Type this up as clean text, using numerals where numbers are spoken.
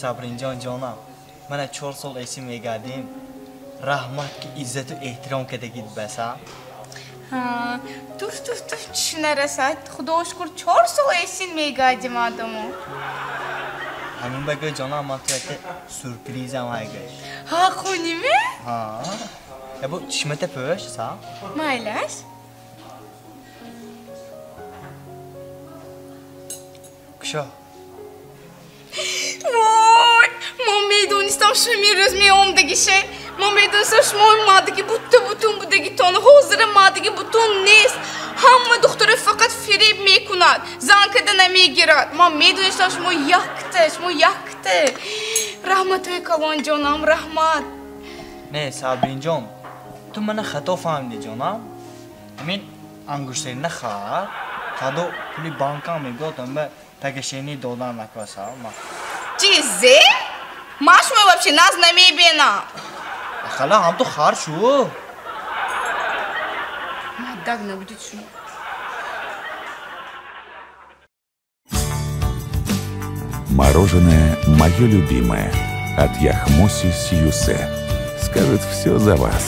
Sabrinjon jonam, mana 4 sol esim egadim. Rahmat ki izzet ve ehtiram kedegid besa. Ha, dur düşüneresen. Xudo şükür 4 sol esin megadim adamı. Hamin bege jonam matwete sürprizem ayge. Ha, koni mi? Ha. Ya bu çişmete pöş sa? Maylaş. Kışa. Vay! Man meydanistan şömürüz mi ondaki şey? Man meydanistan şömürmadaki bütün budaki tonu hozırmadaki bütün nes. Hamma doktora fakat firib mekunat. Zankadan emeği girat. Man meydanistan şömür yaktı. Rahmat ey kalan canım rahmat. Ne Sabrinjon? Tu bana xato fahmdi jonam. Min anguşlarına xar. Tado puli banka mi gotam be pegesheni dodan nakvasa ma. Cizi? Maş mı вообще нас намебена? Xala ham tu xar şu. Madagna будет şu. Мороженое мое любимое от Яхмоси Сьюсе. Скажет все за вас.